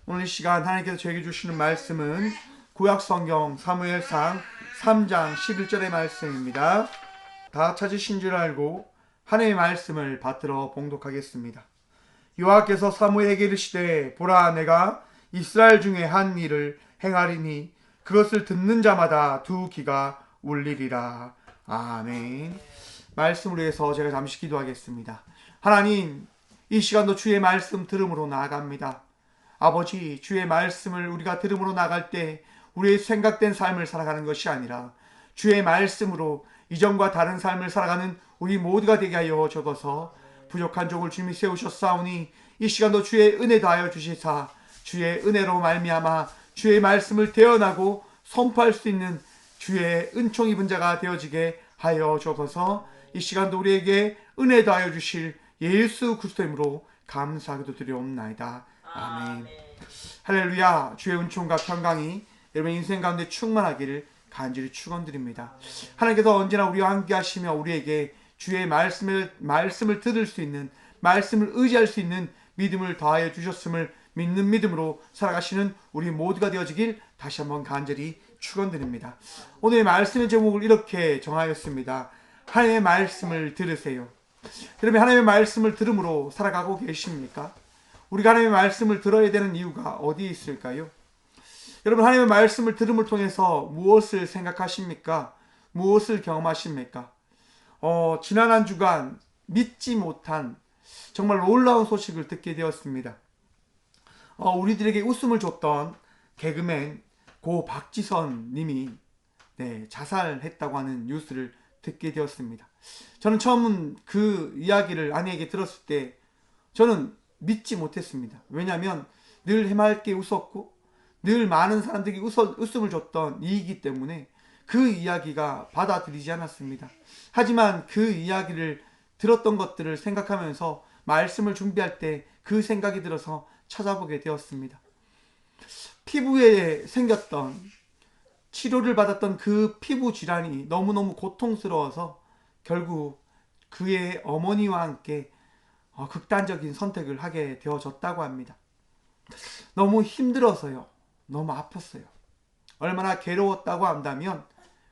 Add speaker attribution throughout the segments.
Speaker 1: 오늘 이 시간 하나님께서 저에게 주시는 말씀은 구약성경 사무엘상 3장 11절의 말씀입니다. 다 찾으신 줄 알고 하나님의 말씀을 받들어 봉독하겠습니다. 여호와께서 사무엘에게 이르시되 보라 내가 이스라엘 중에 한 일을 행하리니 그것을 듣는 자마다 두 귀가 울리리라. 아멘. 말씀을 위해서 제가 잠시 기도하겠습니다. 하나님, 이 시간도 주의 말씀 들음으로 나아갑니다. 아버지, 주의 말씀을 우리가 들음으로 나갈 때 우리의 생각된 삶을 살아가는 것이 아니라 주의 말씀으로 이전과 다른 삶을 살아가는 우리 모두가 되게 하여 주옵소서. 부족한 종을 주님이 세우셨사오니 이 시간도 주의 은혜 다하여 주시사 주의 은혜로 말미암아 주의 말씀을 대언하고 선포할 수 있는 주의 은총 입은 자가 되어지게 하여 주옵소서. 이 시간도 우리에게 은혜 다하여 주실 예수 그리스도의 이름으로 감사하기도 드리옵나이다. 아멘. 할렐루야. 주의 은총과 평강이 여러분 인생 가운데 충만하기를 간절히 축원드립니다. 하나님께서 언제나 우리와 함께 하시며 우리에게 주의 말씀을 들을 수 있는, 말씀을 의지할 수 있는 믿음을 더하여 주셨음을 믿는 믿음으로 살아가시는 우리 모두가 되어지길 다시 한번 간절히 축원드립니다. 오늘의 말씀의 제목을 이렇게 정하였습니다. 하나님의 말씀을 들으세요. 여러분, 하나님의 말씀을 들음으로 살아가고 계십니까? 우리가 하나님의 말씀을 들어야 되는 이유가 어디에 있을까요? 여러분, 하나님의 말씀을 들음을 통해서 무엇을 생각하십니까? 무엇을 경험하십니까? 지난 한 주간 믿지 못한 정말 놀라운 소식을 듣게 되었습니다. 우리들에게 웃음을 줬던 개그맨 고 박지선 님이 자살했다고 하는 뉴스를 듣게 되었습니다. 저는 처음 그 이야기를 아내에게 들었을 때 저는 믿지 못했습니다. 왜냐하면 늘 해맑게 웃었고 늘 많은 사람들이 웃음을 줬던 이이기 때문에 그 이야기가 받아들이지 않았습니다. 하지만 그 이야기를 들었던 것들을 생각하면서 말씀을 준비할 때 그 생각이 들어서 찾아보게 되었습니다. 피부에 생겼던 치료를 받았던 그 피부 질환이 너무너무 고통스러워서 결국 그의 어머니와 함께 극단적인 선택을 하게 되어졌다고 합니다. 너무 힘들어서요. 너무 아팠어요. 얼마나 괴로웠다고 한다면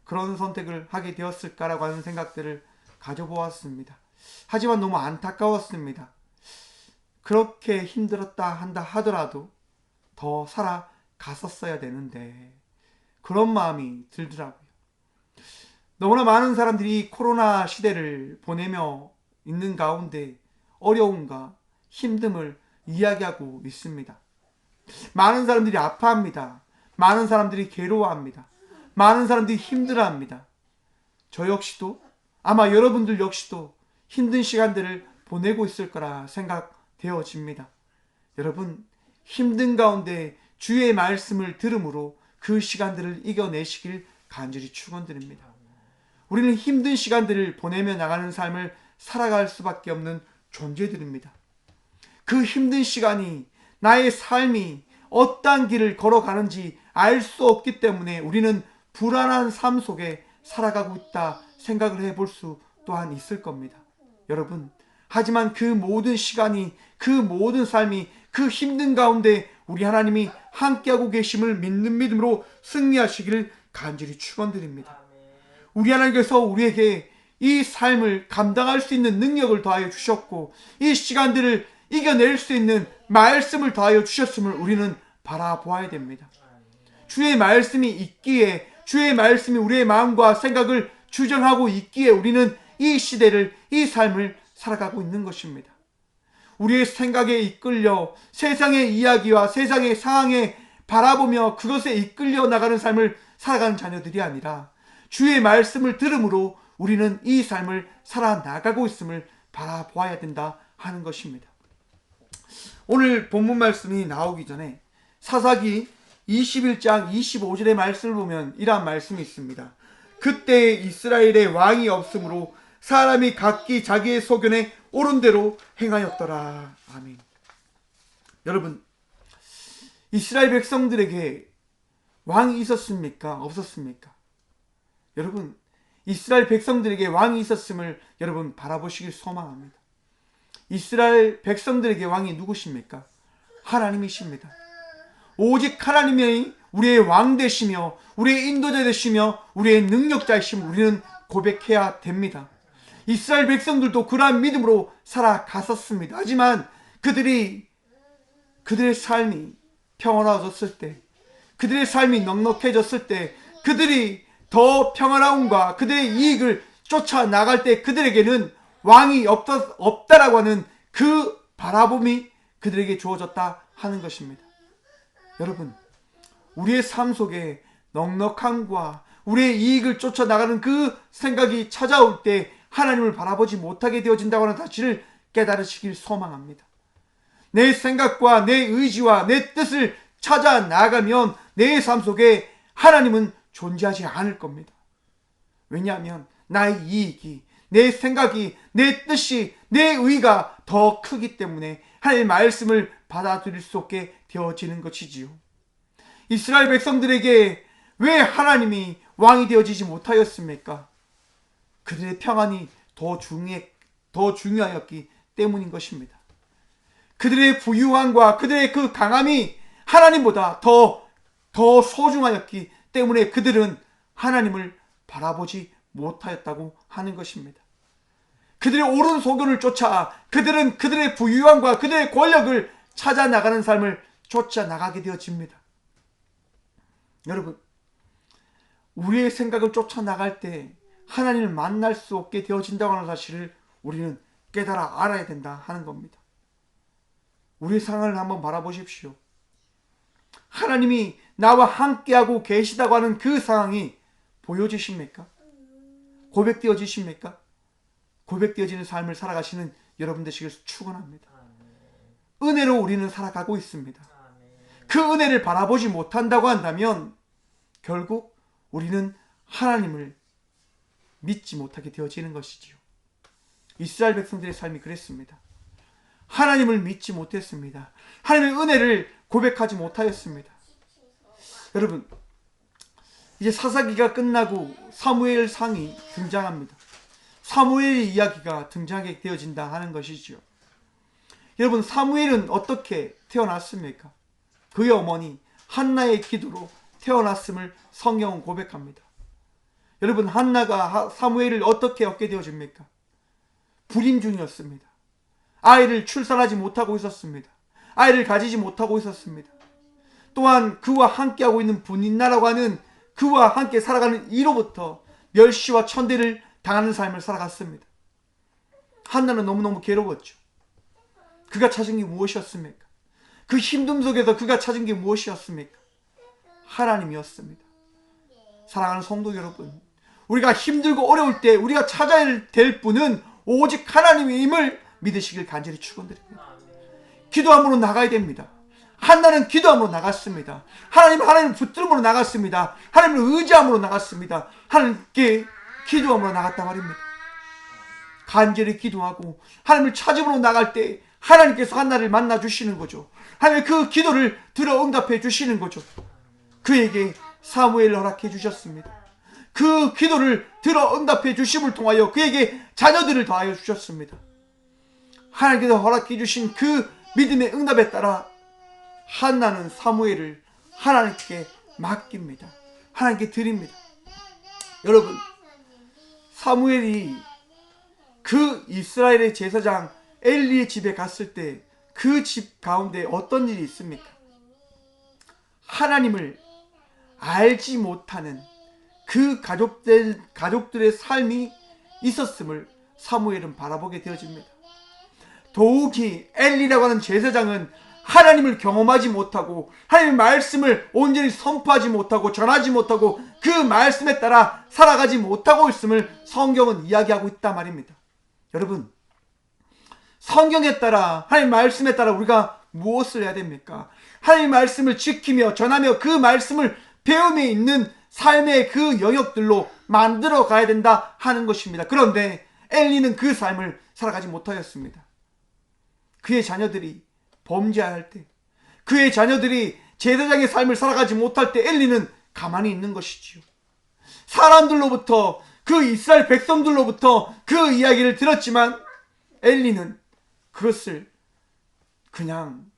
Speaker 1: 그런 선택을 하게 되었을까라고 하는 생각들을 가져보았습니다. 하지만 너무 안타까웠습니다. 그렇게 힘들었다 한다 하더라도 더 살아갔었어야 되는데 그런 마음이 들더라고요. 너무나 많은 사람들이 코로나 시대를 보내며 있는 가운데 어려움과 힘듦을 이야기하고 있습니다. 많은 사람들이 아파합니다. 많은 사람들이 괴로워합니다. 많은 사람들이 힘들어합니다. 저 역시도 아마 여러분들 역시도 힘든 시간들을 보내고 있을 거라 생각되어집니다. 여러분, 힘든 가운데 주의 말씀을 들음으로 그 시간들을 이겨내시길 간절히 축원드립니다. 우리는 힘든 시간들을 보내며 나가는 삶을 살아갈 수밖에 없는 존재들입니다. 그 힘든 시간이 나의 삶이 어떠한 길을 걸어가는지 알 수 없기 때문에 우리는 불안한 삶 속에 살아가고 있다 생각을 해볼 수 또한 있을 겁니다. 여러분, 하지만 그 모든 시간이, 그 모든 삶이, 그 힘든 가운데 우리 하나님이 함께하고 계심을 믿는 믿음으로 승리하시기를 간절히 축원드립니다. 우리 하나님께서 우리에게 이 삶을 감당할 수 있는 능력을 더하여 주셨고 이 시간들을 이겨낼 수 있는 말씀을 더하여 주셨음을 우리는 바라보아야 됩니다. 주의 말씀이 있기에, 주의 말씀이 우리의 마음과 생각을 주장하고 있기에 우리는 이 시대를, 이 삶을 살아가고 있는 것입니다. 우리의 생각에 이끌려 세상의 이야기와 세상의 상황에 바라보며 그것에 이끌려 나가는 삶을 살아가는 자녀들이 아니라 주의 말씀을 들음으로 우리는 이 삶을 살아나가고 있음을 바라보아야 된다 하는 것입니다. 오늘 본문 말씀이 나오기 전에 사사기 21장 25절의 말씀을 보면 이러한 말씀이 있습니다. 그때 이스라엘에 왕이 없으므로 사람이 각기 자기의 소견에 옳은 대로 행하였더라. 아멘. 여러분, 이스라엘 백성들에게 왕이 있었습니까? 없었습니까? 여러분, 이스라엘 백성들에게 왕이 있었음을 여러분 바라보시길 소망합니다. 이스라엘 백성들에게 왕이 누구십니까? 하나님이십니다. 오직 하나님이 우리의 왕 되시며 우리의 인도자 되시며 우리의 능력자이심을 우리는 고백해야 됩니다. 이스라엘 백성들도 그러한 믿음으로 살아갔었습니다. 하지만 그들의 삶이 평안해졌을 때, 그들의 삶이 넉넉해졌을 때, 그들이 더 평안함과 그들의 이익을 쫓아나갈 때 그들에게는 왕이 없다라고 하는 그 바라봄이 그들에게 주어졌다 하는 것입니다. 여러분, 우리의 삶 속에 넉넉함과 우리의 이익을 쫓아나가는 그 생각이 찾아올 때 하나님을 바라보지 못하게 되어진다고 하는 사실을 깨달으시길 소망합니다. 내 생각과 내 의지와 내 뜻을 찾아 나가면 내 삶 속에 하나님은 존재하지 않을 겁니다. 왜냐하면 나의 이익이, 내 생각이, 내 뜻이, 내 의가 더 크기 때문에 하나님의 말씀을 받아들일 수 없게 되어지는 것이지요. 이스라엘 백성들에게 왜 하나님이 왕이 되어지지 못하였습니까? 그들의 평안이 더 중요하였기 때문인 것입니다. 그들의 부유함과 그들의 그 강함이 하나님보다 더 소중하였기 때문에 그들은 하나님을 바라보지 못하였다고 하는 것입니다. 그들의 옳은 소견을 쫓아 그들은 그들의 부유함과 그들의 권력을 찾아 나가는 삶을 쫓아 나가게 되어집니다. 여러분, 우리의 생각을 쫓아 나갈 때 하나님을 만날 수 없게 되어진다고 하는 사실을 우리는 깨달아 알아야 된다 하는 겁니다. 우리의 상황을 한번 바라보십시오. 하나님이 나와 함께하고 계시다고 하는 그 상황이 보여지십니까? 고백되어지십니까? 고백되어지는 삶을 살아가시는 여러분 되시길 축원합니다. 은혜로 우리는 살아가고 있습니다. 그 은혜를 바라보지 못한다고 한다면 결국 우리는 하나님을 믿지 못하게 되어지는 것이지요. 이스라엘 백성들의 삶이 그랬습니다. 하나님을 믿지 못했습니다. 하나님의 은혜를 고백하지 못하였습니다. 여러분, 이제 사사기가 끝나고 사무엘상이 등장합니다. 사무엘의 이야기가 등장하게 되어진다 하는 것이죠. 여러분, 사무엘은 어떻게 태어났습니까? 그의 어머니 한나의 기도로 태어났음을 성경은 고백합니다. 여러분, 한나가 사무엘을 어떻게 얻게 되어집니까? 불임 중이었습니다. 아이를 출산하지 못하고 있었습니다. 아이를 가지지 못하고 있었습니다. 또한 그와 함께하고 있는 분인나라고 하는 그와 함께 살아가는 이로부터 멸시와 천대를 당하는 삶을 살아갔습니다. 한나는 너무너무 괴로웠죠. 그가 찾은 게 무엇이었습니까? 그 힘듦 속에서 그가 찾은 게 무엇이었습니까? 하나님이었습니다. 사랑하는 성도 여러분, 우리가 힘들고 어려울 때 우리가 찾아야 될 분은 오직 하나님임을 믿으시길 간절히 축원드립니다. 기도함으로 나가야 됩니다. 한나는 기도함으로 나갔습니다. 하나님을 붙들음으로 나갔습니다. 하나님을 의지함으로 나갔습니다. 하나님께 기도함으로 나갔단 말입니다. 간절히 기도하고 하나님을 찾음으로 나갈 때 하나님께서 한나를 만나 주시는 거죠. 하나님 그 기도를 들어 응답해 주시는 거죠. 그에게 사무엘을 허락해 주셨습니다. 그 기도를 들어 응답해 주심을 통하여 그에게 자녀들을 더하여 주셨습니다. 하나님께서 허락해 주신 그 믿음의 응답에 따라 한나는 사무엘을 하나님께 맡깁니다. 하나님께 드립니다. 여러분, 사무엘이 그 이스라엘의 제사장 엘리의 집에 갔을 때 그 집 가운데 어떤 일이 있습니까? 하나님을 알지 못하는 그 가족들의 삶이 있었음을 사무엘은 바라보게 되어집니다. 더욱이 엘리라고 하는 제사장은 하나님을 경험하지 못하고 하나님의 말씀을 온전히 선포하지 못하고 전하지 못하고 그 말씀에 따라 살아가지 못하고 있음을 성경은 이야기하고 있단 말입니다. 여러분, 성경에 따라 하나님의 말씀에 따라 우리가 무엇을 해야 됩니까? 하나님의 말씀을 지키며 전하며 그 말씀을 배움에 있는 삶의 그 영역들로 만들어 가야 된다 하는 것입니다. 그런데 엘리는 그 삶을 살아가지 못하였습니다. 그의 자녀들이 범죄할 때, 그의 자녀들이 제사장의 삶을 살아가지 못할 때 엘리는 가만히 있는 것이지요. 사람들로부터, 그 이스라엘 백성들로부터 그 이야기를 들었지만 엘리는 그것을 그냥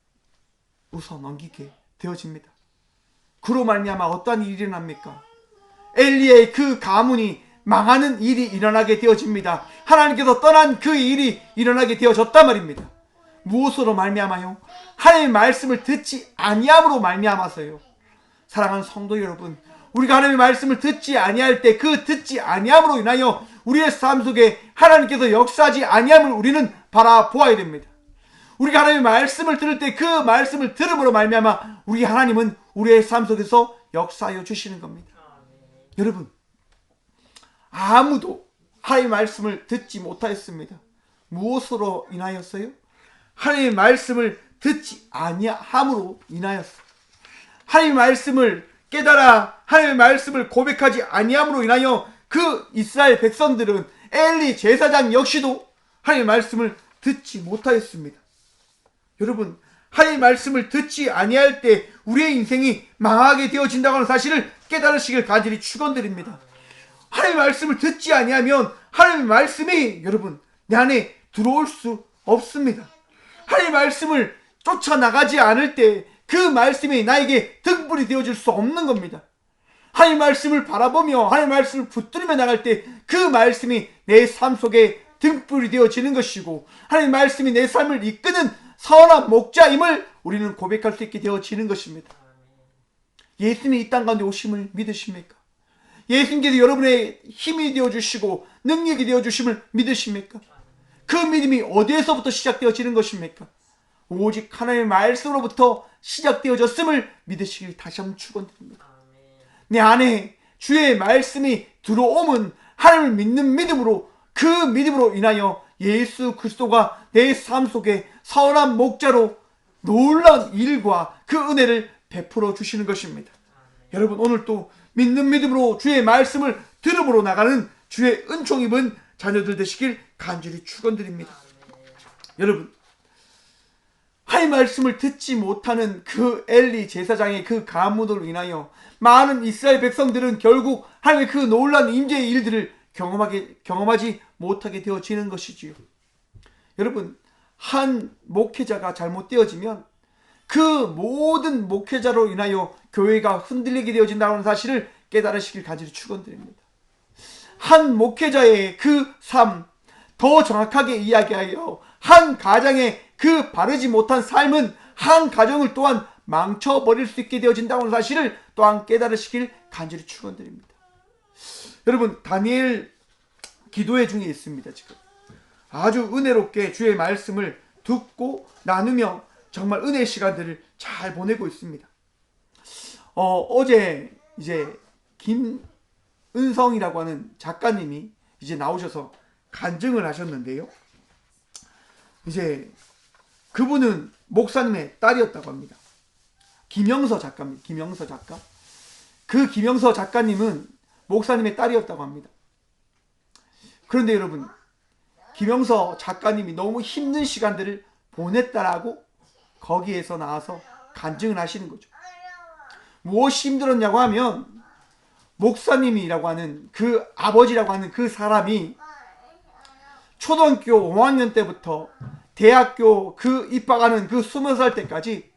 Speaker 1: 웃어 넘기게 되어집니다. 그로 말미암아 어떠한 일이 일어납니까? 엘리의 그 가문이 망하는 일이 일어나게 되어집니다. 하나님께서 떠난 그 일이 일어나게 되어졌단 말입니다. 무엇으로 말미암아요? 하나님의 말씀을 듣지 아니함으로 말미암아서요. 사랑하는 성도 여러분, 우리가 하나님의 말씀을 듣지 아니할 때 그 듣지 아니함으로 인하여 우리의 삶 속에 하나님께서 역사하지 아니함을 우리는 바라보아야 됩니다. 우리가 하나님의 말씀을 들을 때 그 말씀을 들음으로 말미암아 우리 하나님은 우리의 삶 속에서 역사하여 주시는 겁니다. 여러분, 아무도 하나님의 말씀을 듣지 못하였습니다. 무엇으로 인하였어요? 하나님의 말씀을 듣지 아니함으로 인하였어요. 하나님의 말씀을 깨달아 하나님의 말씀을 고백하지 아니함으로 인하여 그 이스라엘 백성들은 엘리 제사장 역시도 하나님의 말씀을 듣지 못하였습니다. 여러분, 하나님의 말씀을 듣지 아니할 때 우리의 인생이 망하게 되어진다고 하는 사실을 깨달으시길 간절히 축원드립니다. 하나님의 말씀을 듣지 아니하면 하나님의 말씀이 여러분 내 안에 들어올 수 없습니다. 하나님의 말씀을 쫓아나가지 않을 때 그 말씀이 나에게 등불이 되어줄 수 없는 겁니다. 하나님의 말씀을 바라보며 하나님의 말씀을 붙들며 나갈 때 그 말씀이 내 삶 속에 등불이 되어지는 것이고 하나님의 말씀이 내 삶을 이끄는 선한 목자임을 우리는 고백할 수 있게 되어지는 것입니다. 예수님이 이 땅 가운데 오심을 믿으십니까? 예수님께서 여러분의 힘이 되어주시고 능력이 되어주심을 믿으십니까? 그 믿음이 어디에서부터 시작되어지는 것입니까? 오직 하나님의 말씀으로부터 시작되어졌음을 믿으시길 다시 한번 축원드립니다. 내 안에 주의 말씀이 들어오면 하나님을 믿는 믿음으로 그 믿음으로 인하여 예수 그리스도가 내 삶 속에 선한 목자로 놀라운 일과 그 은혜를 베풀어 주시는 것입니다. 여러분, 오늘 또 믿는 믿음으로 주의 말씀을 들음으로 나가는 주의 은총 입은 자녀들 되시길 간절히 축원드립니다. 여러분, 하나님의 말씀을 듣지 못하는 그 엘리 제사장의 그 가문으로 인하여 많은 이스라엘 백성들은 결국 하나님의 그 놀라운 임재의 일들을 경험하지 못하게 되어지는 것이지요. 여러분, 한 목회자가 잘못되어지면 그 모든 목회자로 인하여 교회가 흔들리게 되어진다는 사실을 깨달으시길 간절히 축원드립니다. 한 목회자의 그 삶, 더 정확하게 이야기하여 한 가정의 그 바르지 못한 삶은 한 가정을 또한 망쳐버릴 수 있게 되어진다는 사실을 또한 깨달으시길 간절히 축원드립니다. 여러분, 다니엘 기도회 중에 있습니다. 지금 아주 은혜롭게 주의 말씀을 듣고 나누며 정말 은혜의 시간들을 잘 보내고 있습니다. 어제 이제 김은성이라고 하는 작가님이 이제 나오셔서 간증을 하셨는데요. 이제 그분은 목사님의 딸이었다고 합니다. 김영서 작가입니다. 김영서 작가. 그 김영서 작가님은 목사님의 딸이었다고 합니다. 그런데 여러분, 김영서 작가님이 너무 힘든 시간들을 보냈다라고 거기에서 나와서 간증을 하시는 거죠. 무엇이 힘들었냐고 하면 목사님이라고 하는 그 아버지라고 하는 그 사람이 초등학교 5학년 때부터 대학교 그 입학하는 그 20살 때까지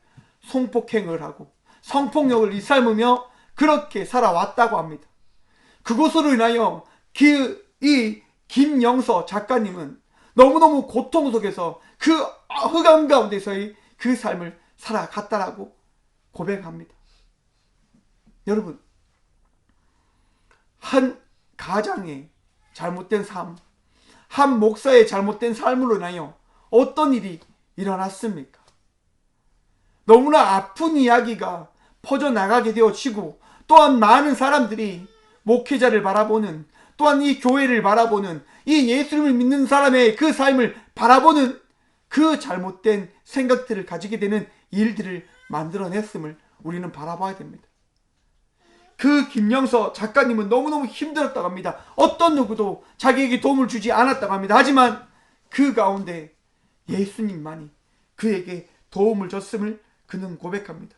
Speaker 1: 성폭행을 하고 성폭력을 일삼으며 그렇게 살아왔다고 합니다. 그것으로 인하여 이 김영서 작가님은 너무너무 고통 속에서 그 흑암 가운데서의 그 삶을 살아갔다라고 고백합니다. 여러분, 한 가장의 잘못된 삶, 한 목사의 잘못된 삶으로 인하여 어떤 일이 일어났습니까? 너무나 아픈 이야기가 퍼져나가게 되어지고 또한 많은 사람들이 목회자를 바라보는, 또한 이 교회를 바라보는, 이 예수님을 믿는 사람의 그 삶을 바라보는 그 잘못된 생각들을 가지게 되는 일들을 만들어냈음을 우리는 바라봐야 됩니다. 그 김영서 작가님은 너무너무 힘들었다고 합니다. 어떤 누구도 자기에게 도움을 주지 않았다고 합니다. 하지만 그 가운데 예수님만이 그에게 도움을 줬음을 그는 고백합니다.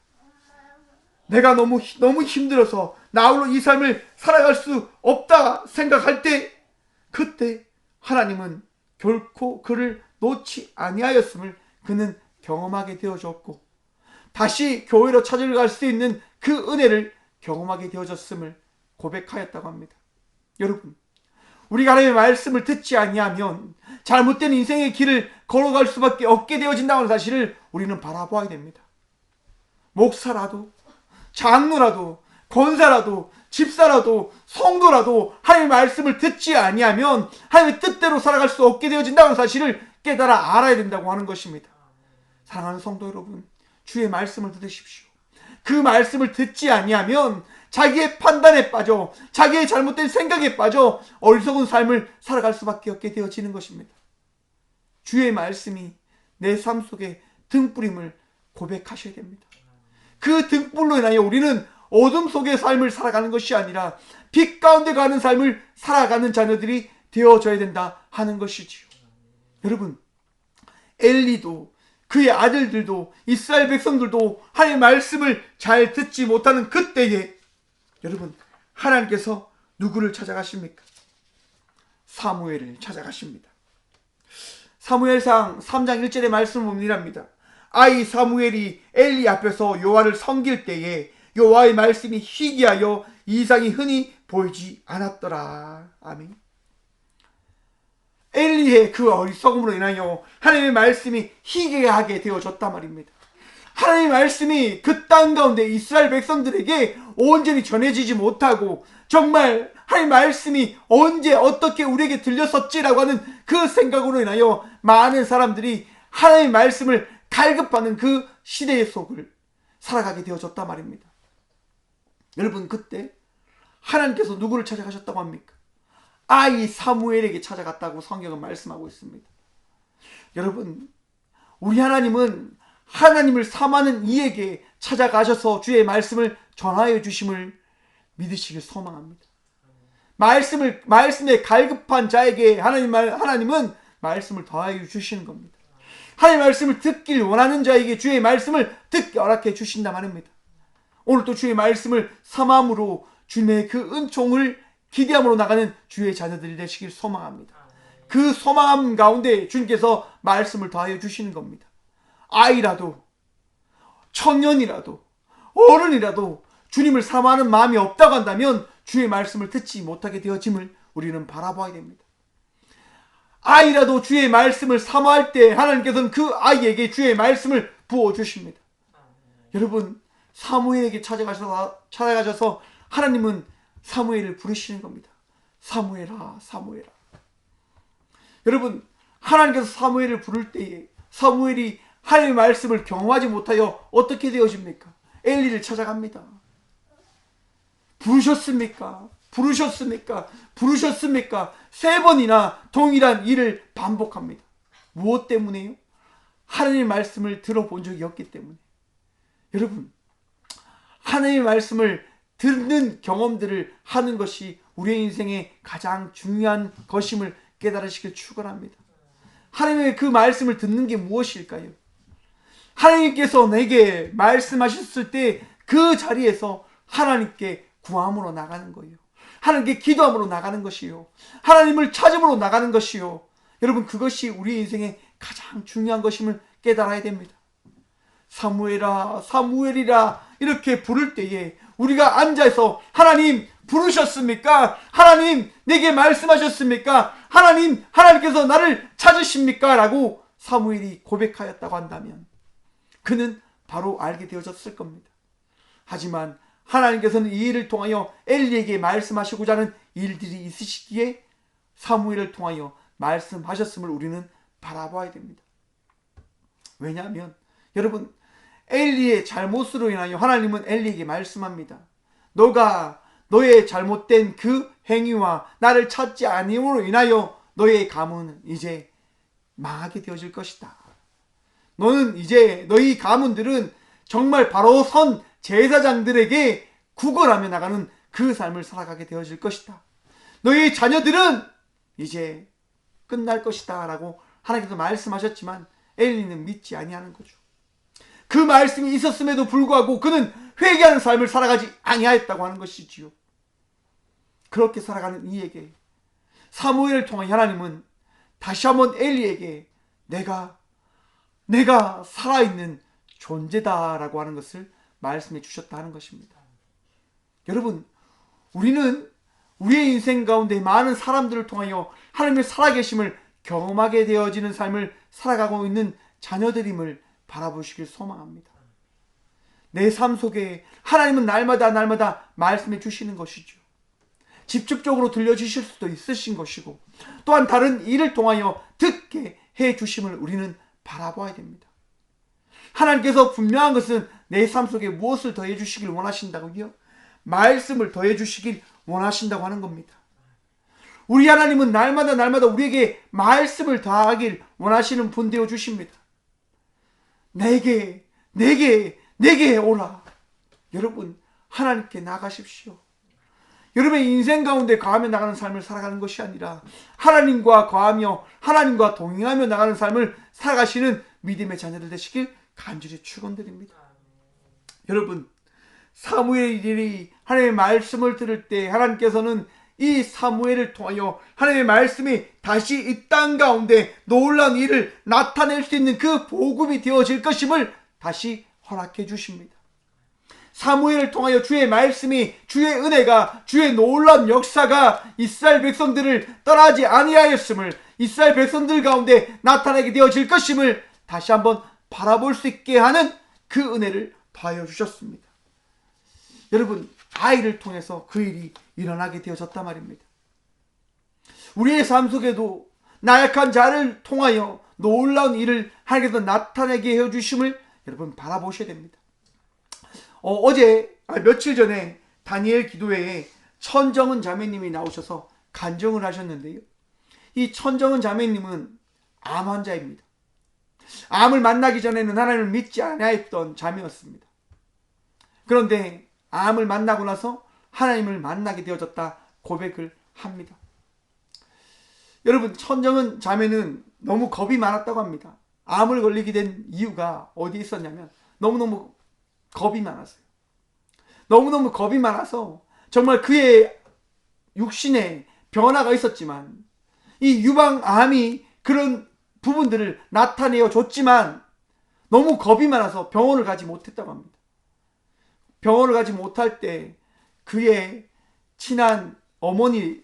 Speaker 1: 내가 너무 힘들어서 나홀로 이 삶을 살아갈 수 없다 생각할 때 그때 하나님은 결코 그를 놓지 아니하였음을 그는 경험하게 되어졌고 다시 교회로 찾아갈 수 있는 그 은혜를 경험하게 되어졌음을 고백하였다고 합니다. 여러분, 우리가 하나님의 말씀을 듣지 아니하면 잘못된 인생의 길을 걸어갈 수밖에 없게 되어진다는 사실을 우리는 바라보아야 됩니다. 목사라도 장로라도 권사라도 집사라도 성도라도 하나님의 말씀을 듣지 아니하면 하나님의 뜻대로 살아갈 수 없게 되어진다는 사실을 깨달아 알아야 된다고 하는 것입니다. 사랑하는 성도 여러분, 주의 말씀을 들으십시오. 그 말씀을 듣지 아니하면 자기의 판단에 빠져 자기의 잘못된 생각에 빠져 어리석은 삶을 살아갈 수밖에 없게 되어지는 것입니다. 주의 말씀이 내 삶 속에 등불임을 고백하셔야 됩니다. 그 등불로 인하여 우리는 어둠 속의 삶을 살아가는 것이 아니라 빛 가운데 가는 삶을 살아가는 자녀들이 되어져야 된다 하는 것이지요. 여러분, 엘리도 그의 아들들도 이스라엘 백성들도 하나님의 말씀을 잘 듣지 못하는 그때에 여러분, 하나님께서 누구를 찾아가십니까? 사무엘을 찾아가십니다. 사무엘상 3장 1절의 말씀을 보면 이랍니다. 아이 사무엘이 엘리 앞에서 여호와를 섬길 때에 여호와의 말씀이 희귀하여 이상이 흔히 보이지 않았더라. 아멘. 엘리의 그 어리석음으로 인하여 하나님의 말씀이 희귀하게 되어졌단 말입니다. 하나님의 말씀이 그 땅 가운데 이스라엘 백성들에게 온전히 전해지지 못하고 정말 하나님의 말씀이 언제 어떻게 우리에게 들렸었지라고 하는 그 생각으로 인하여 많은 사람들이 하나님의 말씀을 갈급하는 그 시대의 속을 살아가게 되어졌단 말입니다. 여러분, 그때 하나님께서 누구를 찾아가셨다고 합니까? 아이 사무엘에게 찾아갔다고 성경은 말씀하고 있습니다. 여러분, 우리 하나님은 하나님을 삼하는 이에게 찾아가셔서 주의 말씀을 전하여 주심을 믿으시길 소망합니다. 말씀에 갈급한 자에게 하나님은 말씀을 더하여 주시는 겁니다. 하나님의 말씀을 듣길 원하는 자에게 주의 말씀을 듣게 허락해 주신다 말입니다. 오늘 또 주의 말씀을 삼함으로 주님의 그 은총을 기대함으로 나가는 주의 자녀들이 되시길 소망합니다. 그 소망함 가운데 주님께서 말씀을 더하여 주시는 겁니다. 아이라도 청년이라도 어른이라도 주님을 사모하는 마음이 없다고 한다면 주의 말씀을 듣지 못하게 되어짐을 우리는 바라봐야 됩니다. 아이라도 주의 말씀을 사모할 때 하나님께서는 그 아이에게 주의 말씀을 부어주십니다. 여러분, 사무엘에게 찾아가셔서 하나님은 사무엘을 부르시는 겁니다. 사무엘아, 사무엘아. 여러분, 하나님께서 사무엘을 부를 때에 사무엘이 하나님의 말씀을 경험하지 못하여 어떻게 되어집니까? 엘리를 찾아갑니다. 부르셨습니까? 부르셨습니까? 부르셨습니까? 3번이나 동일한 일을 반복합니다. 무엇 때문에요? 하나님의 말씀을 들어본 적이 없기 때문에. 여러분, 하나님의 말씀을 듣는 경험들을 하는 것이 우리의 인생의 가장 중요한 것임을 깨달으시길 축원합니다. 하나님의 그 말씀을 듣는 게 무엇일까요? 하나님께서 내게 말씀하셨을 때 그 자리에서 하나님께 구함으로 나가는 거예요. 하나님께 기도함으로 나가는 것이요. 하나님을 찾음으로 나가는 것이요. 여러분, 그것이 우리 인생의 가장 중요한 것임을 깨달아야 됩니다. 사무엘아, 사무엘이라 이렇게 부를 때에 우리가 앉아서 하나님 부르셨습니까? 하나님 내게 말씀하셨습니까? 하나님께서 나를 찾으십니까? 라고 사무엘이 고백하였다고 한다면 그는 바로 알게 되어졌을 겁니다. 하지만 하나님께서는 이 일을 통하여 엘리에게 말씀하시고자 하는 일들이 있으시기에 사무엘을 통하여 말씀하셨음을 우리는 바라봐야 됩니다. 왜냐하면 여러분, 엘리의 잘못으로 인하여 하나님은 엘리에게 말씀합니다. 너가 너의 잘못된 그 행위와 나를 찾지 않음으로 인하여 너의 가문은 이제 망하게 되어질 것이다. 너는 이제 너희 가문들은 정말 바로 선 제사장들에게 구걸하며 나가는 그 삶을 살아가게 되어질 것이다. 너희 자녀들은 이제 끝날 것이다 라고 하나님께서 말씀하셨지만 엘리는 믿지 아니하는 거죠. 그 말씀이 있었음에도 불구하고 그는 회개하는 삶을 살아가지 아니하였다고 하는 것이지요. 그렇게 살아가는 이에게 사무엘을 통한 하나님은 다시 한번 엘리에게 내가 살아있는 존재다라고 하는 것을 말씀해 주셨다 하는 것입니다. 여러분, 우리는 우리의 인생 가운데 많은 사람들을 통하여 하나님의 살아계심을 경험하게 되어지는 삶을 살아가고 있는 자녀들임을 바라보시길 소망합니다. 내 삶 속에 하나님은 날마다 말씀해 주시는 것이죠. 직접적으로 들려주실 수도 있으신 것이고, 또한 다른 일을 통하여 듣게 해 주심을 우리는 바라봐야 됩니다. 하나님께서 분명한 것은 내 삶 속에 무엇을 더해 주시길 원하신다고요? 말씀을 더해 주시길 원하신다고 하는 겁니다. 우리 하나님은 날마다 우리에게 말씀을 더하길 원하시는 분 되어 주십니다. 내게 오라. 여러분, 하나님께 나가십시오. 여러분의 인생 가운데 거하며 나가는 삶을 살아가는 것이 아니라 하나님과 거하며 하나님과 동행하며 나가는 삶을 살아가시는 믿음의 자녀들 되시길 간절히 축원드립니다. 여러분, 사무엘이 하나님의 말씀을 들을 때 하나님께서는 이 사무엘을 통하여 하나님의 말씀이 다시 이 땅 가운데 놀라운 일을 나타낼 수 있는 그 복음이 되어질 것임을 다시 허락해 주십니다. 사무엘을 통하여 주의 말씀이, 주의 은혜가, 주의 놀라운 역사가 이스라엘 백성들을 떠나지 아니하였음을, 이스라엘 백성들 가운데 나타나게 되어질 것임을 다시 한번 바라볼 수 있게 하는 그 은혜를 더하여 주셨습니다. 여러분, 아이를 통해서 그 일이 일어나게 되어졌단 말입니다. 우리의 삶 속에도 나약한 자를 통하여 놀라운 일을 하나님께서 나타내게 해주심을 여러분 바라보셔야 됩니다. 며칠 전에 다니엘 기도회에 천정은 자매님이 나오셔서 간증을 하셨는데요. 이 천정은 자매님은 암 환자입니다. 암을 만나기 전에는 하나님을 믿지 않았던 자매였습니다. 그런데 암을 만나고 나서 하나님을 만나게 되어졌다 고백을 합니다. 여러분, 천정은 자매는 너무 겁이 많았다고 합니다. 암을 걸리게 된 이유가 어디에 있었냐면 너무너무 겁이 많았어요. 너무너무 겁이 많아서 정말 그의 육신에 변화가 있었지만 이 유방암이 그런 부분들을 나타내어 줬지만 너무 겁이 많아서 병원을 가지 못했다고 합니다. 병원을 가지 못할 때 그의 친한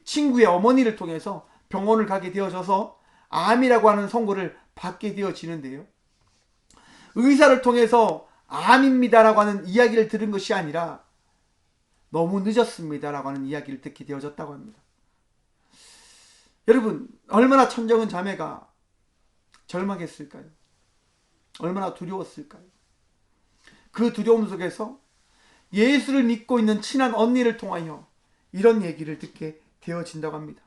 Speaker 1: 친구의 어머니를 통해서 병원을 가게 되어져서 암이라고 하는 선고를 받게 되어지는데요. 의사를 통해서 암입니다라고 하는 이야기를 들은 것이 아니라 너무 늦었습니다라고 하는 이야기를 듣게 되어졌다고 합니다. 여러분, 얼마나 천정은 자매가 절망했을까요? 얼마나 두려웠을까요? 그 두려움 속에서 예수를 믿고 있는 친한 언니를 통하여 이런 얘기를 듣게 되어진다고 합니다.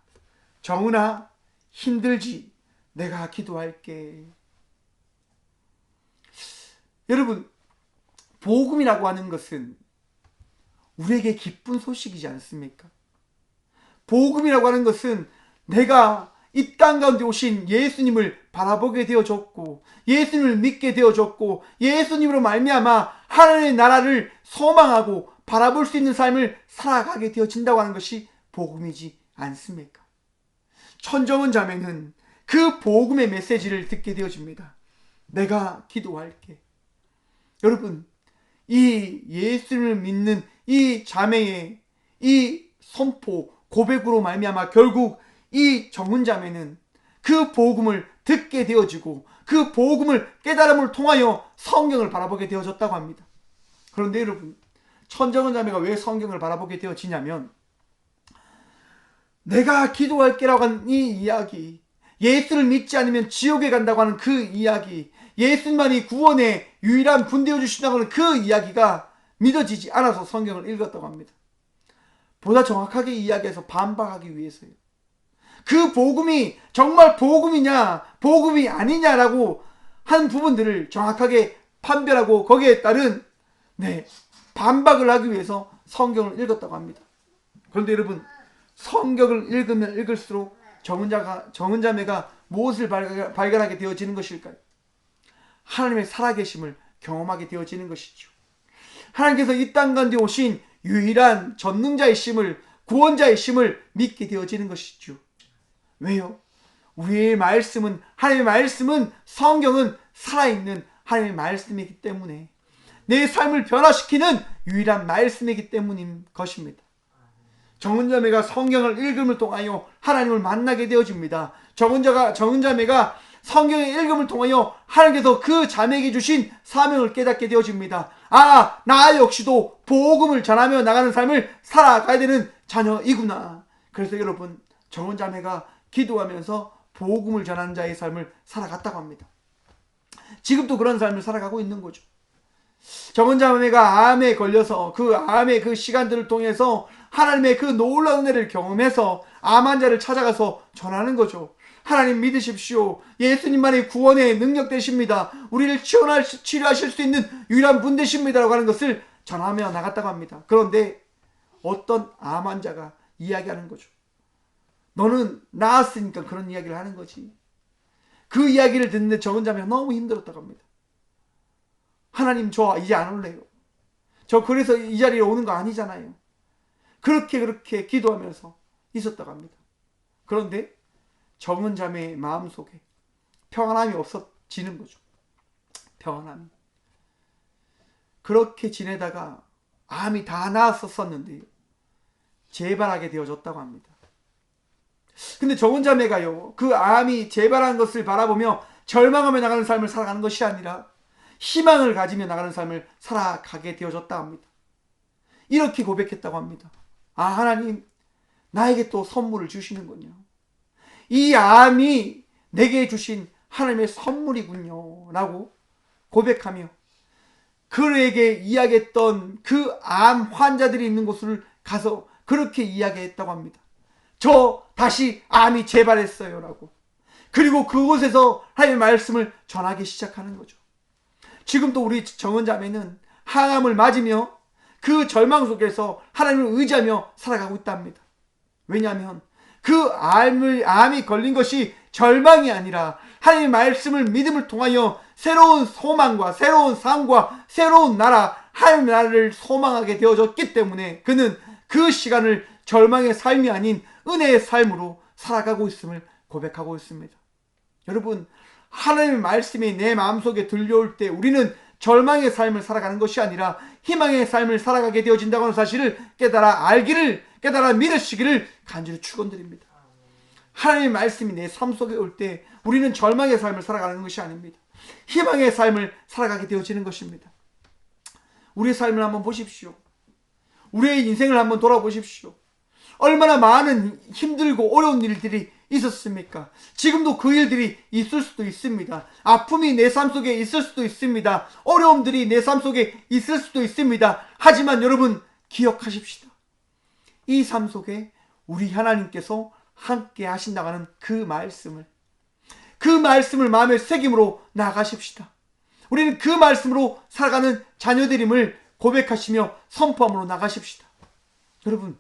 Speaker 1: 정은아, 힘들지? 내가 기도할게. 여러분, 복음이라고 하는 것은 우리에게 기쁜 소식이지 않습니까? 복음이라고 하는 것은 내가 이 땅 가운데 오신 예수님을 바라보게 되어졌고, 예수님을 믿게 되어졌고, 예수님으로 말미암아 하나님의 나라를 소망하고 바라볼 수 있는 삶을 살아가게 되어진다고 하는 것이 복음이지 않습니까? 천정은 자매는 그 복음의 메시지를 듣게 되어집니다. 내가 기도할게. 여러분, 이 예수님을 믿는 이 자매의 이 선포, 고백으로 말미암아 결국 이 정은 자매는 그 복음을 듣게 되어지고 그 복음을 깨달음을 통하여 성경을 바라보게 되어졌다고 합니다. 그런데 여러분, 천정은 자매가 왜 성경을 바라보게 되어지냐면 내가 기도할게라고 하는 이 이야기, 예수를 믿지 않으면 지옥에 간다고 하는 그 이야기, 예수님만이 구원의 유일한 분 되어 주신다고 하는 그 이야기가 믿어지지 않아서 성경을 읽었다고 합니다. 보다 정확하게 이야기해서 반박하기 위해서요. 그 복음이 정말 복음이냐 복음이 아니냐라고 한 부분들을 정확하게 판별하고 거기에 따른 반박을 하기 위해서 성경을 읽었다고 합니다. 그런데 여러분, 성경을 읽으면 읽을수록 정은자매가 무엇을 발견하게 되어지는 것일까요? 하나님의 살아계심을 경험하게 되어지는 것이죠. 하나님께서 이 땅 가운데 오신 유일한 전능자이심을, 구원자이심을 믿게 되어지는 것이죠. 왜요? 우리의 말씀은, 하나님의 말씀은, 성경은 살아있는 하나님의 말씀이기 때문에 내 삶을 변화시키는 유일한 말씀이기 때문인 것입니다. 정은자매가 성경을 읽음을 통하여 하나님을 만나게 되어집니다. 정은자매가 성경의 읽음을 통하여 하나님께서 그 자매에게 주신 사명을 깨닫게 되어집니다. 아, 나 역시도 복음을 전하며 나가는 삶을 살아가야 되는 자녀이구나. 그래서 여러분, 정은자매가 기도하면서 복음을 전하는 자의 삶을 살아갔다고 합니다. 지금도 그런 삶을 살아가고 있는 거죠. 정은자매가 암에 걸려서 그 암의 그 시간들을 통해서 하나님의 그 놀라운 은혜를 경험해서 암 환자를 찾아가서 전하는 거죠. 하나님 믿으십시오. 예수님만이 구원의 능력 되십니다. 우리를 치료하실 수 있는 유일한 분 되십니다라고 하는 것을 전하며 나갔다고 합니다. 그런데 어떤 암 환자가 이야기하는 거죠. 너는 나았으니까 그런 이야기를 하는 거지. 그 이야기를 듣는데 정은자매가 너무 힘들었다고 합니다. 하나님, 저 이제 안 올래요. 저 그래서 이 자리에 오는 거 아니잖아요. 그렇게 기도하면서 있었다고 합니다. 그런데 정은자매의 마음속에 평안함이 없어지는 거죠. 평안함이. 그렇게 지내다가 암이 다 나았었는데 재발하게 되어졌다고 합니다. 근데 정은자매가요, 그 암이 재발한 것을 바라보며 절망하며 나가는 삶을 살아가는 것이 아니라 희망을 가지며 나가는 삶을 살아가게 되어졌다 합니다. 이렇게 고백했다고 합니다. 아, 하나님, 나에게 또 선물을 주시는군요. 이 암이 내게 주신 하나님의 선물이군요 라고 고백하며 그에게 이야기했던 그 암 환자들이 있는 곳을 가서 그렇게 이야기했다고 합니다. 저 다시 암이 재발했어요 라고. 그리고 그곳에서 하나님의 말씀을 전하기 시작하는 거죠. 지금도 우리 정은자매는 항암을 맞으며 그 절망 속에서 하나님을 의지하며 살아가고 있답니다. 왜냐하면 그 암이 걸린 것이 절망이 아니라 하나님의 말씀을 믿음을 통하여 새로운 소망과 새로운 삶과 새로운 나라, 하나님의 나라를 소망하게 되어졌기 때문에 그는 그 시간을 절망의 삶이 아닌 은혜의 삶으로 살아가고 있음을 고백하고 있습니다. 여러분, 하나님의 말씀이 내 마음속에 들려올 때 우리는 절망의 삶을 살아가는 것이 아니라 희망의 삶을 살아가게 되어진다고 하는 사실을 깨달아 믿으시기를 간절히 축원드립니다. 하나님의 말씀이 내 삶 속에 올 때 우리는 절망의 삶을 살아가는 것이 아닙니다. 희망의 삶을 살아가게 되어지는 것입니다. 우리의 삶을 한번 보십시오. 우리의 인생을 한번 돌아보십시오. 얼마나 많은 힘들고 어려운 일들이 있었습니까? 지금도 그 일들이 있을 수도 있습니다. 아픔이 내 삶 속에 있을 수도 있습니다. 어려움들이 내 삶 속에 있을 수도 있습니다. 하지만 여러분, 기억하십시다. 이 삶 속에 우리 하나님께서 함께 하신다고 하는 그 말씀을 마음의 새김으로 나가십시다. 우리는 그 말씀으로 살아가는 자녀들임을 고백하시며 선포함으로 나가십시다. 여러분,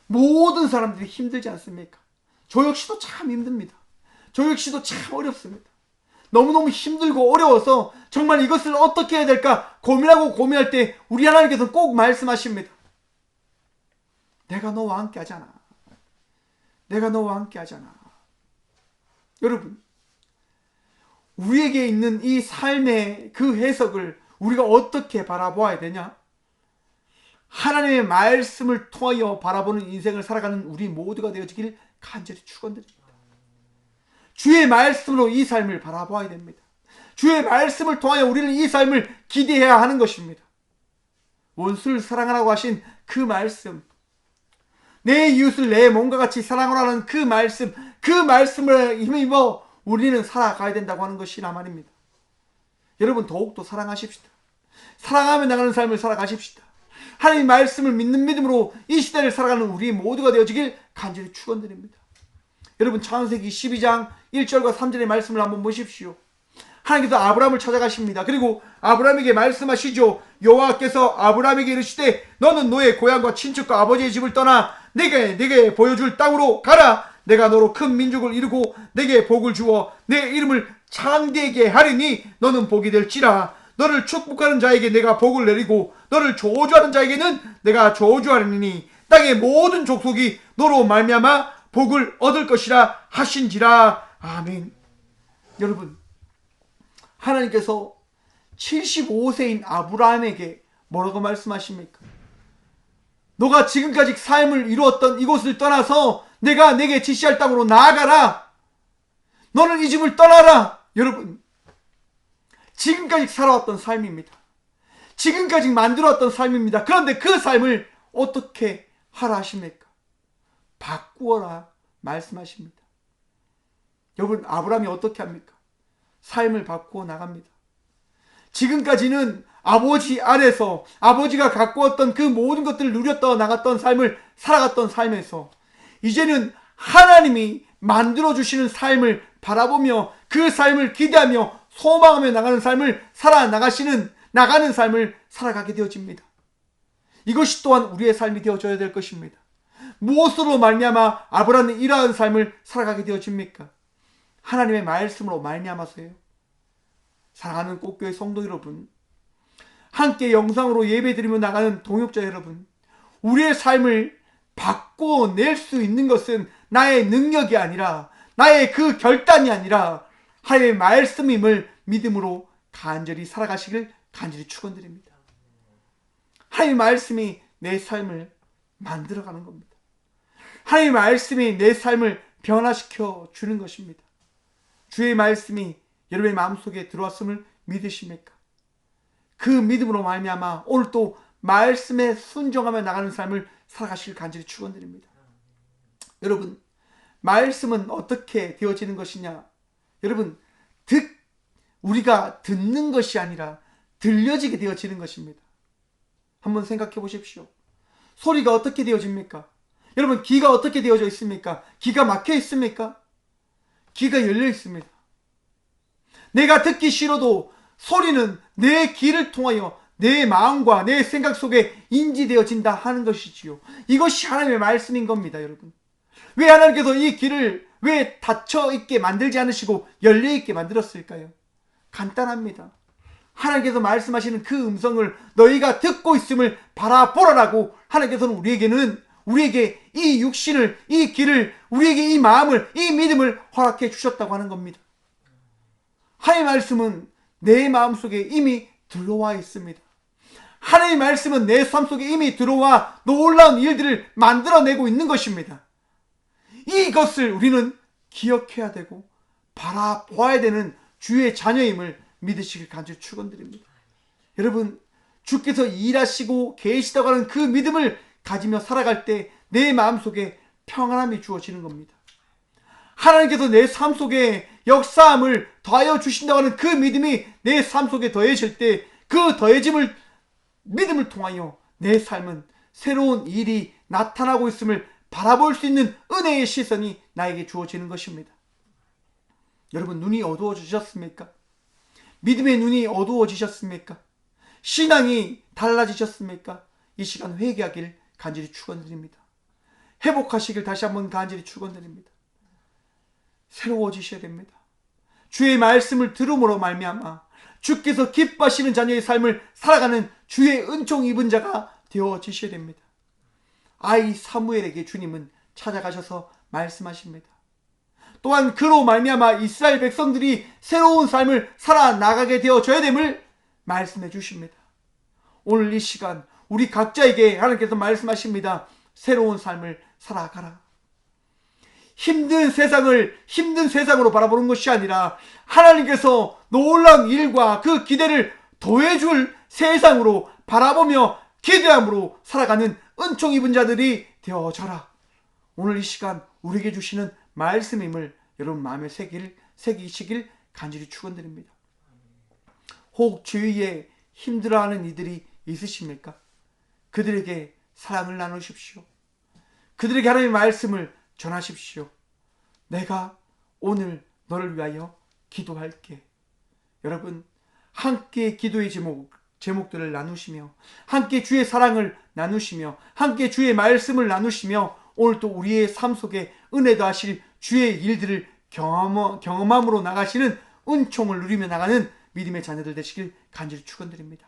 Speaker 1: 모든 사람들이 힘들지 않습니까? 저 역시도 참 힘듭니다. 저 역시도 참 어렵습니다. 너무너무 힘들고 어려워서 정말 이것을 어떻게 해야 될까 고민할 때 우리 하나님께서 꼭 말씀하십니다. 내가 너와 함께 하잖아. 내가 너와 함께 하잖아. 여러분, 우리에게 있는 이 삶의 그 해석을 우리가 어떻게 바라보아야 되냐? 하나님의 말씀을 통하여 바라보는 인생을 살아가는 우리 모두가 되어지길 간절히 축원드립니다. 주의 말씀으로 이 삶을 바라보아야 됩니다. 주의 말씀을 통하여 우리는 이 삶을 기대해야 하는 것입니다. 원수를 사랑하라고 하신 그 말씀, 내 이웃을 내 몸과 같이 사랑하라는 그 말씀을 힘입어 우리는 살아가야 된다고 하는 것이란 말입니다. 여러분, 더욱더 사랑하십시다. 사랑하며 나가는 삶을 살아가십시다. 하나님의 말씀을 믿는 믿음으로 이 시대를 살아가는 우리 모두가 되어지길 간절히 축원드립니다. 여러분, 창세기 12장 1절과 3절의 말씀을 한번 보십시오. 하나님께서 아브라함을 찾아가십니다. 그리고 아브라함에게 말씀하시죠. 여호와께서 아브라함에게 이르시되 너는 너의 고향과 친척과 아버지의 집을 떠나 내게 보여줄 땅으로 가라. 내가 너로 큰 민족을 이루고 내게 복을 주어 내 이름을 창대하게 하리니 너는 복이 될지라. 너를 축복하는 자에게 내가 복을 내리고 너를 저주하는 자에게는 내가 저주하리니 땅의 모든 족속이 너로 말미암아 복을 얻을 것이라 하신지라. 아멘. 여러분, 하나님께서 75세인 아브라함에게 뭐라고 말씀하십니까? 너가 지금까지 삶을 이루었던 이곳을 떠나서 내가 내게 지시할 땅으로 나아가라. 너는 이 집을 떠나라. 여러분, 지금까지 살아왔던 삶입니다. 지금까지 만들어왔던 삶입니다. 그런데 그 삶을 어떻게 하라 하십니까? 바꾸어라 말씀하십니다. 여러분, 아브라함이 어떻게 합니까? 삶을 바꾸어 나갑니다. 지금까지는 아버지 아래서 아버지가 갖고 왔던 그 모든 것들을 누렸다 나갔던 삶을 살아갔던 삶에서 이제는 하나님이 만들어주시는 삶을 바라보며 그 삶을 기대하며 소망하며 나가는 삶을 나가는 삶을 살아가게 되어집니다. 이것이 또한 우리의 삶이 되어져야 될 것입니다. 무엇으로 말미암아 아브라함이 이러한 삶을 살아가게 되어집니까? 하나님의 말씀으로 말미암아서요. 사랑하는 꽃교회 성도 여러분, 함께 영상으로 예배드리며 나가는 동역자 여러분, 우리의 삶을 바꿔낼 수 있는 것은 나의 능력이 아니라, 나의 그 결단이 아니라 하나님의 말씀임을 믿음으로 간절히 살아가시길 간절히 축원드립니다. 하나님의 말씀이 내 삶을 만들어가는 겁니다. 하나님의 말씀이 내 삶을 변화시켜 주는 것입니다. 주의 말씀이 여러분의 마음속에 들어왔음을 믿으십니까? 그 믿음으로 말미암아 오늘 또 말씀에 순종하며 나가는 삶을 살아가시길 간절히 축원드립니다. 여러분, 말씀은 어떻게 되어지는 것이냐? 여러분, 우리가 듣는 것이 아니라 들려지게 되어지는 것입니다. 한번 생각해 보십시오. 소리가 어떻게 되어집니까? 여러분, 귀가 어떻게 되어져 있습니까? 귀가 막혀 있습니까? 귀가 열려 있습니다. 내가 듣기 싫어도 소리는 내 귀를 통하여 내 마음과 내 생각 속에 인지되어진다 하는 것이지요. 이것이 하나님의 말씀인 겁니다, 여러분. 왜 하나님께서 이 귀를 왜 닫혀 있게 만들지 않으시고 열려 있게 만들었을까요? 간단합니다. 하나님께서 말씀하시는 그 음성을 너희가 듣고 있음을 바라보라라고 하나님께서는 우리에게 이 육신을, 이 귀를, 우리에게 이 마음을, 이 믿음을 허락해 주셨다고 하는 겁니다. 하나님의 말씀은 내 마음속에 이미 들어와 있습니다. 하나님의 말씀은 내 삶 속에 이미 들어와 놀라운 일들을 만들어내고 있는 것입니다. 이것을 우리는 기억해야 되고 바라보아야 되는 주의 자녀임을 믿으시길 간절히 축원드립니다. 여러분, 주께서 일하시고 계시다고 하는 그 믿음을 가지며 살아갈 때 내 마음속에 평안함이 주어지는 겁니다. 하나님께서 내 삶 속에 역사함을 더하여 주신다고 하는 그 믿음이 내 삶 속에 더해질 때 그 더해짐을 믿음을 통하여 내 삶은 새로운 일이 나타나고 있음을 바라볼 수 있는 은혜의 시선이 나에게 주어지는 것입니다. 여러분, 눈이 어두워지셨습니까? 믿음의 눈이 어두워지셨습니까? 신앙이 달라지셨습니까? 이 시간 회개하길 간절히 축원드립니다. 회복하시길 다시 한번 간절히 축원드립니다. 새로워지셔야 됩니다. 주의 말씀을 들음으로 말미암아 주께서 기뻐하시는 자녀의 삶을 살아가는 주의 은총 입은 자가 되어지셔야 됩니다. 아이 사무엘에게 주님은 찾아가셔서 말씀하십니다. 또한 그로 말미암아 이스라엘 백성들이 새로운 삶을 살아나가게 되어져야 됨을 말씀해 주십니다. 오늘 이 시간 우리 각자에게 하나님께서 말씀하십니다. 새로운 삶을 살아가라. 힘든 세상으로 바라보는 것이 아니라 하나님께서 놀라운 일과 그 기대를 더해줄 세상으로 바라보며 기대함으로 살아가는 은총 입은 자들이 되어져라. 오늘 이 시간 우리에게 주시는 말씀임을 여러분 마음에 새기시길 간절히 축원드립니다. 혹 주위에 힘들어하는 이들이 있으십니까? 그들에게 사랑을 나누십시오. 그들에게 하나님의 말씀을 전하십시오. 내가 오늘 너를 위하여 기도할게. 여러분, 함께 기도의 제목들을 나누시며 함께 주의 사랑을 나누시며 함께 주의 말씀을 나누시며 오늘 또 우리의 삶 속에 은혜 더하실 주의 일들을 경험함으로 나가시는 은총을 누리며 나가는 믿음의 자녀들 되시길 간절히 축원드립니다.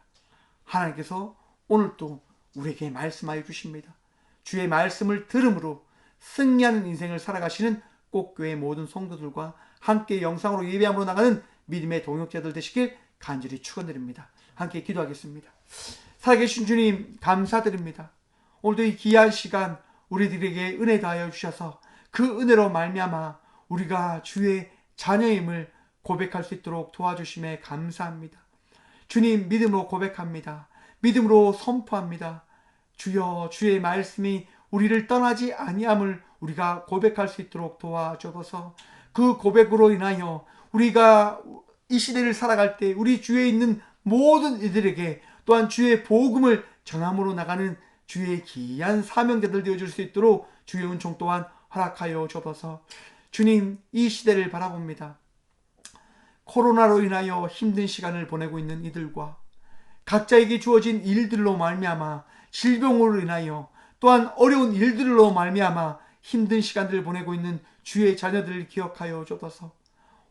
Speaker 1: 하나님께서 오늘 또 우리에게 말씀하여 주십니다. 주의 말씀을 들음으로 승리하는 인생을 살아가시는 꽃교회 모든 성도들과 함께 영상으로 예배함으로 나가는 믿음의 동역자들 되시길 간절히 축원드립니다. 함께 기도하겠습니다. 살아계신 주님 감사드립니다. 오늘도 이 귀한 시간 우리들에게 은혜 다하여 주셔서 그 은혜로 말미암아 우리가 주의 자녀임을 고백할 수 있도록 도와주심에 감사합니다. 주님, 믿음으로 고백합니다. 믿음으로 선포합니다. 주여, 주의 말씀이 우리를 떠나지 아니함을 우리가 고백할 수 있도록 도와주셔서 그 고백으로 인하여 우리가 이 시대를 살아갈 때 우리 주위에 있는 모든 이들에게 또한 주의 복음을 전함으로 나가는 주의 귀한 사명자들 되어줄 수 있도록 주의 은총 또한 허락하여 주옵소서. 주님, 이 시대를 바라봅니다. 코로나로 인하여 힘든 시간을 보내고 있는 이들과 각자에게 주어진 일들로 말미암아 질병으로 인하여 또한 어려운 일들로 말미암아 힘든 시간들을 보내고 있는 주의 자녀들을 기억하여 주옵소서.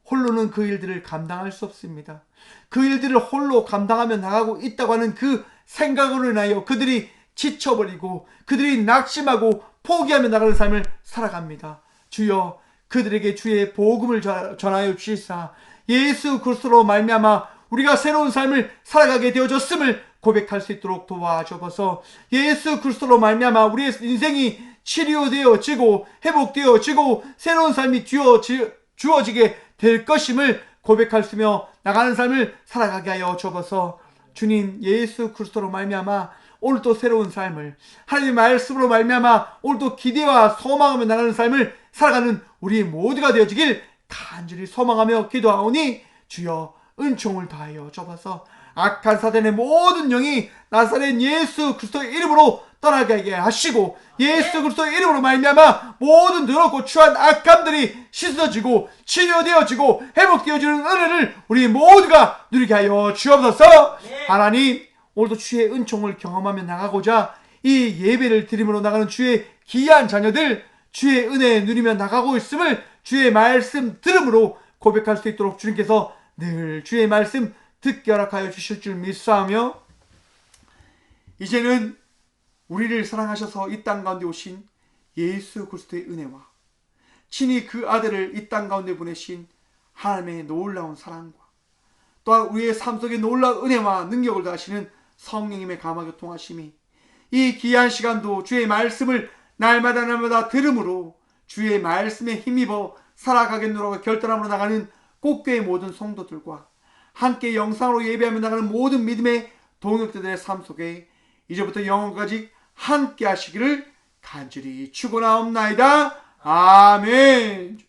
Speaker 1: 홀로는 그 일들을 감당할 수 없습니다. 그 일들을 홀로 감당하며 나가고 있다고 하는 그 생각으로 인하여 그들이 지쳐버리고 그들이 낙심하고 포기하며 나가는 삶을 살아갑니다. 주여, 그들에게 주의 복음을 전하여 주시사 예수 그리스도로 말미암아 우리가 새로운 삶을 살아가게 되어졌음을 고백할 수 있도록 도와주옵소서. 예수 그리스도로 말미암아 우리의 인생이 치료되어지고 회복되어지고 새로운 삶이 주어지게 될 것임을 고백할 수 있으며 나가는 삶을 살아가게 하여 주옵소서. 주님, 예수 그리스도로 말미암아 오늘도 새로운 삶을 하나님의 말씀으로 말미암아 오늘도 기대와 소망하며 나가는 삶을 살아가는 우리 모두가 되어지길 간절히 소망하며 기도하오니 주여 은총을 다하여 주옵소서. 악한 사단의 모든 영이 나사렛 예수 그리스도의 이름으로 떠나게 하시고 예수 그리스도의 이름으로 말미암아 모든 더럽고 추한 악함들이 씻어지고 치료되어지고 회복되어지는 은혜를 우리 모두가 누리게 하여 주옵소서. 하나님, 오늘도 주의 은총을 경험하며 나가고자 이 예배를 드림으로 나가는 주의 귀한 자녀들 주의 은혜 누리며 나가고 있음을 주의 말씀 들음으로 고백할 수 있도록 주님께서 늘 주의 말씀 듣게 허락하여 주실 줄 믿사오며 이제는 우리를 사랑하셔서 이 땅 가운데 오신 예수 그리스도의 은혜와 친히 그 아들을 이 땅 가운데 보내신 하나님의 놀라운 사랑과 또한 우리의 삶 속에 놀라운 은혜와 능력을 다하시는 성령님의 감화 교통하심이 이 귀한 시간도 주의 말씀을 날마다 들음으로 주의 말씀에 힘입어 살아가겠노라고 결단함으로 나가는 꽃교회 모든 성도들과 함께 영상으로 예배하며 나가는 모든 믿음의 동역자들의 삶 속에 이제부터 영원까지 함께 하시기를 간절히 축원하옵나이다. 아멘.